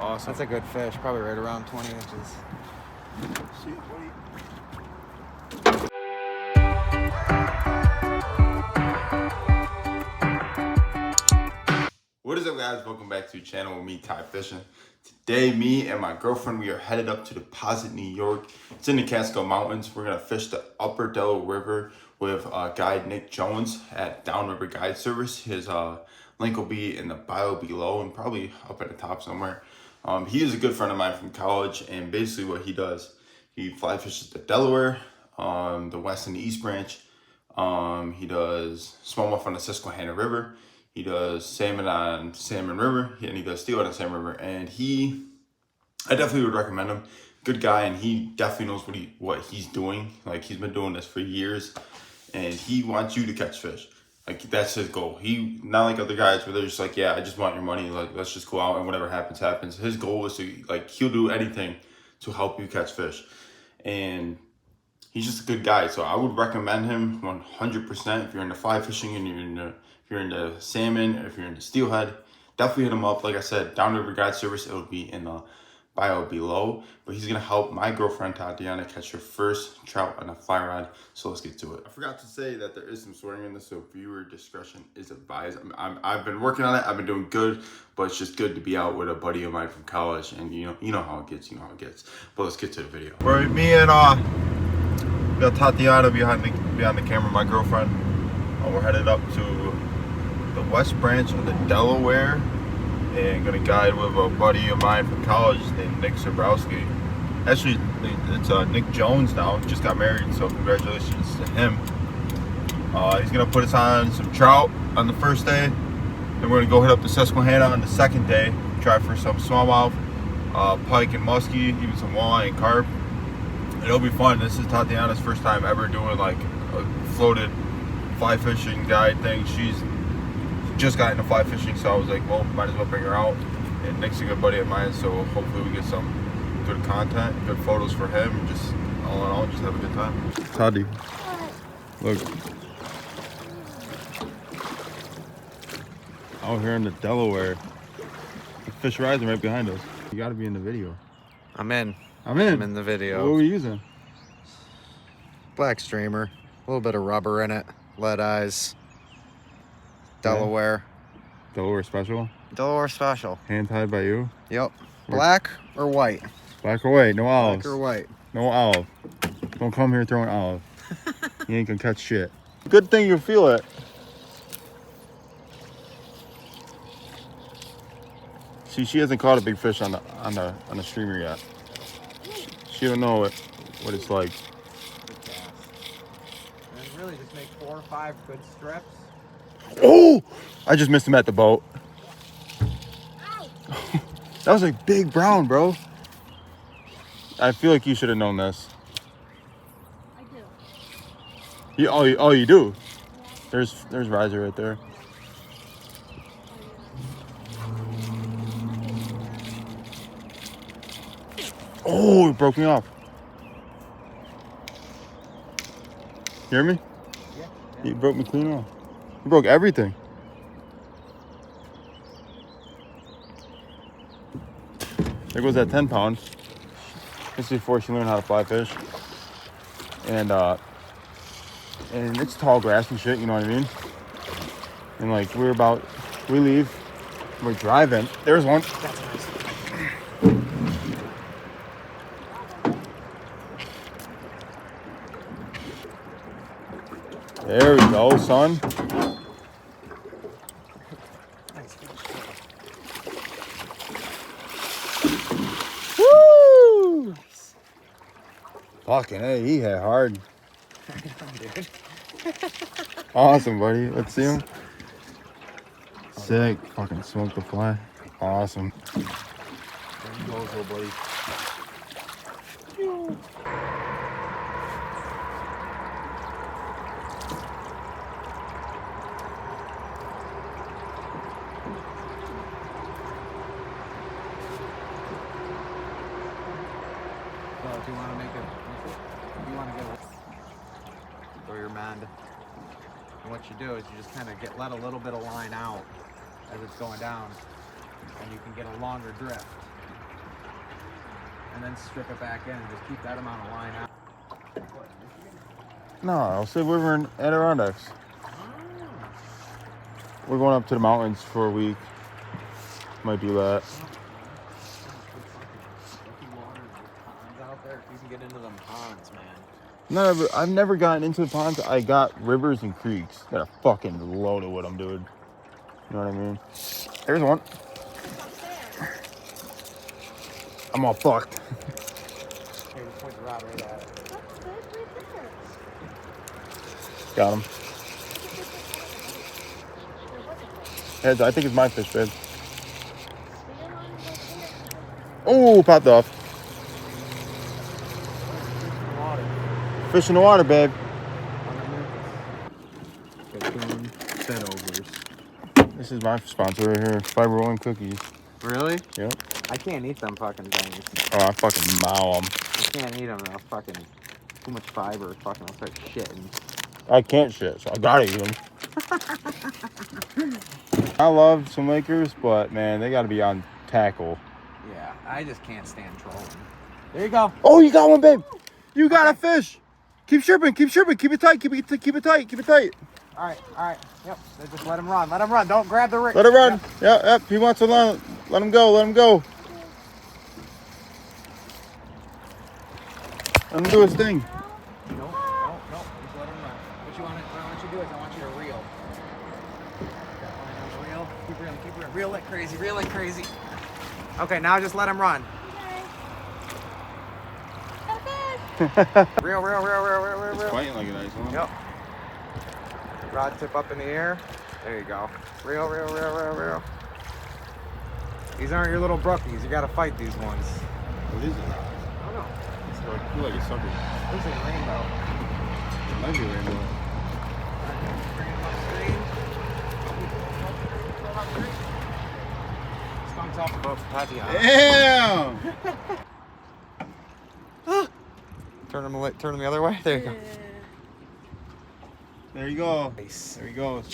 Awesome. That's a good fish, probably right around 20 inches. See, what is up, guys? Welcome back to the channel with me, Ty Fishing. Today, me and my girlfriend, we are headed up to Deposit, New York. It's in the Catskill Mountains. We're gonna fish the upper Delaware River with guide Nick Jones at Downriver Guide Service. His link will be in the bio below and probably up at the top somewhere. He is a good friend of mine from college, and basically what he does, he fly fishes the Delaware, the West and the East Branch. He does smallmouth on the Susquehanna River. He does salmon on Salmon River, and he does steelhead on Salmon River. And I definitely would recommend him. Good guy, and he definitely knows what he's doing. Like, he's been doing this for years, and he wants you to catch fish. Like, that's his goal. He, not like other guys where they're just like, yeah, I just want your money. Like, let's just go out and whatever happens, happens. His goal is to, like, he'll do anything to help you catch fish. And he's just a good guy. So I would recommend him 100%. If you're into fly fishing and if you're into salmon, or if you're into steelhead, definitely hit him up. Like I said, Downriver Guide Service, it will be in the bio below. But he's gonna help my girlfriend Tatiana catch her first trout on a fly rod. So let's get to it. I forgot to say that there is some swearing in this, so viewer discretion is advised. I've been working on it. I've been doing good, but it's just good to be out with a buddy of mine from college, and you know how it gets. You know how it gets. But let's get to the video. Where me and we got Tatiana behind the camera, my girlfriend. We're headed up to the West Branch of the Delaware, and gonna guide with a buddy of mine from college named Nick Zabrowski. Actually, it's Nick Jones now. Just got married, so congratulations to him. He's gonna put us on some trout on the first day. Then we're gonna go hit up the Susquehanna on the second day. Try for some smallmouth, pike and muskie, even some walleye and carp. It'll be fun. This is Tatiana's first time ever doing like a floated fly fishing guide thing. She's just got into fly fishing, so I was like, well, might as well bring her out. And Nick's a good buddy of mine, so hopefully we get some good content, good photos for him, and just all in all, just have a good time. Toddy, look. Out here in the Delaware. The fish rising right behind us. You gotta be in the video. I'm in the video. What were we using? Black streamer, a little bit of rubber in it, lead eyes, Delaware. Delaware special? Delaware special. Hand tied by you? Yep. Black or white? Black or white, no olives. Black or white. No olive. Don't come here throwing olive. You ain't gonna catch shit. Good thing you feel it. See, she hasn't caught a big fish on the streamer yet. She don't know what it's like. Good cast. And really just make 4 or 5 good strips. Oh! I just missed him at the boat. That was a big brown, bro. I feel like you should have known this. I do. You do? Yeah. There's riser right there. Oh, it broke me off. You hear me? Yeah. You broke me clean off. You broke everything. There goes that 10 pound. This is before she learned how to fly fish. And it's tall grass and shit, you know what I mean? And like we leave, we're driving. There's one. That's nice. There we go, son. Nice fish. Woo! Nice. Fucking hey, he hit hard. Dude. Awesome, buddy. Let's see him. Sick. Fucking smoked the fly. Awesome. There he goes, little buddy. So if you want to make it, if you want to get throw your mend, and what you do is you just kind of let a little bit of line out as it's going down, and you can get a longer drift. and then strip it back in and just keep that amount of line out. No, I'll say we're in Adirondacks. We're going up to the mountains for a week. Might do that. Out there, if you can get into them ponds, man. I've never gotten into the ponds. I got rivers and creeks that are fucking loaded with them, dude. You know what I mean? There's one. I'm all fucked. Here, just point the rod right at it. That's good right there. Got him. Heads, I think it's my fish, babe. Oh, popped off. Fish in the water, babe. Fed overs. This is my sponsor right here. Fiber rolling cookies. Really? Yep. I can't eat them fucking things. Oh, I fucking mow them. I can't eat them. They'll fucking too much fiber. Fucking, I'll start shitting. I can't shit, so I gotta eat them. I love some Lakers, but man, they gotta be on tackle. Yeah, I just can't stand trolling. There you go. Oh, you got one, babe. You got a fish. Keep chirping, keep chirping. Keep it tight, keep it tight, keep it tight. All right. Yep. Just let him run. Let him run. Don't grab the rig. Let it run. Yep. He wants to run. Let him go. Let him go. Let him do his thing. No. Just let him run. What I want you to do is I want you to reel. Got line on the reel. Keep reeling. Reel like crazy. Okay, now just let him run. Reel. It's fighting like a nice one. Yep. Rod tip up in the air. There you go. Reel. These aren't your little brookies. You gotta fight these ones. What is it? I don't know. It's like a sucker. Looks like a rainbow. It might be a rainbow. Bring it up screen. Skunks off the boat for tatiana. Damn! Turn them the other way. There you go. There you go. Nice. There he goes.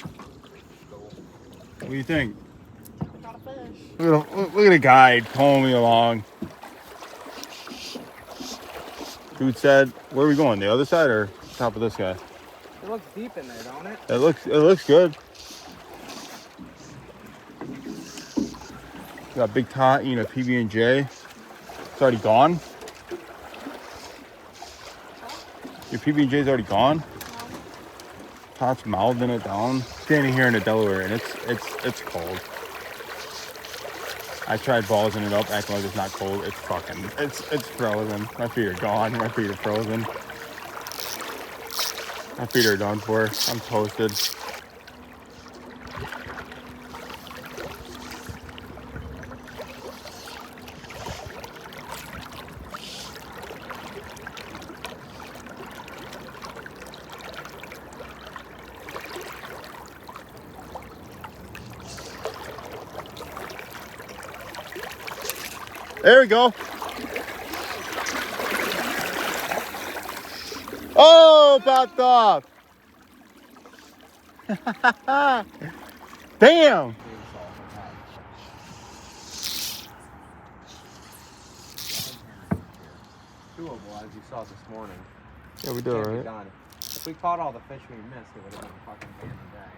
What do you think? I got a fish. Look at the guide pulling me along. Dude said, where are we going? The other side or top of this guy? It looks deep in there, don't it? It looks good. Got big tot eating a PB&J. It's already gone. Your PB&J's already gone. Tot's mouthing it down. Standing here in the Delaware, and it's cold. I tried ballsing it up, acting like it's not cold. It's frozen. My feet are gone. My feet are frozen. My feet are done for. I'm toasted. There we go. Oh, popped off. Damn. Doable, as you saw this morning. Yeah, we did all right. Done. If we caught all the fish we missed, it would have been a fucking game of day.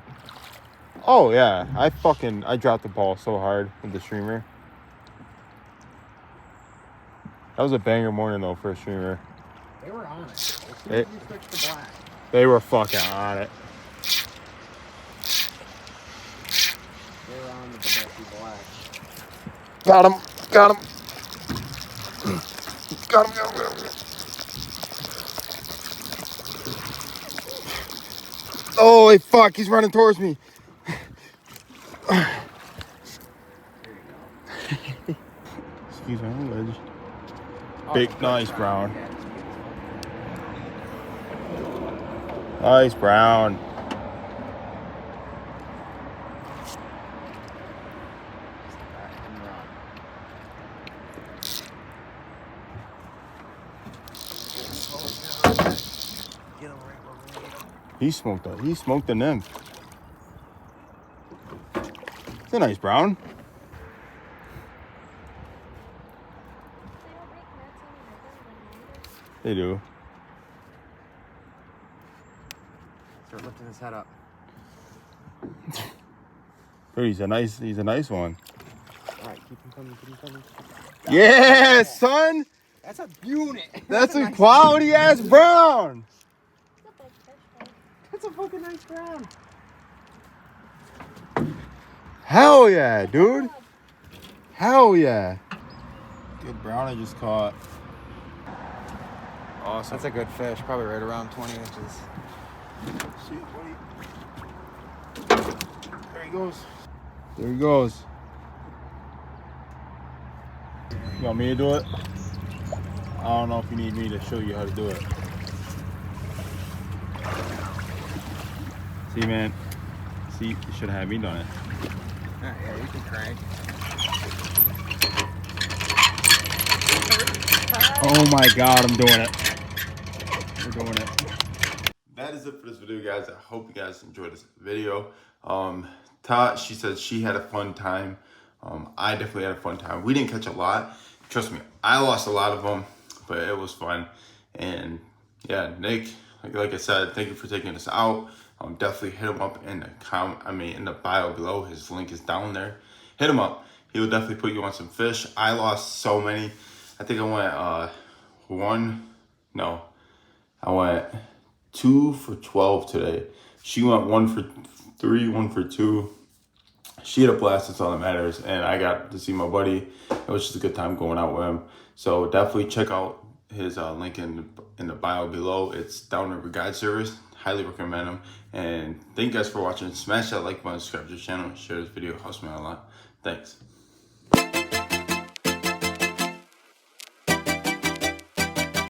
Oh yeah, I dropped the ball so hard with the streamer. That was a banger morning though for a streamer. They were on it. As soon as you switched to black. They were fucking on it. They were on with the Bessie black. Got him. Oh fuck, he's running towards me. Excuse my language. Big, nice brown. Nice brown. He smoked the nymph. It's a nice brown. They do. Start lifting his head up. Bro, he's a nice one. All right, keep him coming, keep him coming. Yeah, son. That's a unit. That's a nice quality ass brown. That's a fucking nice brown. Hell yeah, dude. Hell yeah. Good brown I just caught. Awesome. That's a good fish, probably right around 20 inches. See it, buddy. There he goes. There he goes. You want me to do it? I don't know if you need me to show you how to do it. See, man. See, you should have had me done it. Yeah, you can crank. Oh my God, I'm doing it. We're doing it. That is it for this video, guys. I hope you guys enjoyed this video. Tot, she said she had a fun time. I definitely had a fun time. We didn't catch a lot. Trust me, I lost a lot of them, but it was fun. And yeah, Nick, like I said, thank you for taking us out. Definitely hit him up in the in the bio below. His link is down there. Hit him up. He will definitely put you on some fish. I lost so many. I think I went 2 for 12 today. She went 1 for 3, 1 for 2. She had a blast, that's all that matters. And I got to see my buddy. It was just a good time going out with him. So definitely check out his link in the bio below. It's Downriver Guide Service. Highly recommend him. And thank you guys for watching. Smash that like button, subscribe to the channel, share this video. Helps me out a lot. Thanks.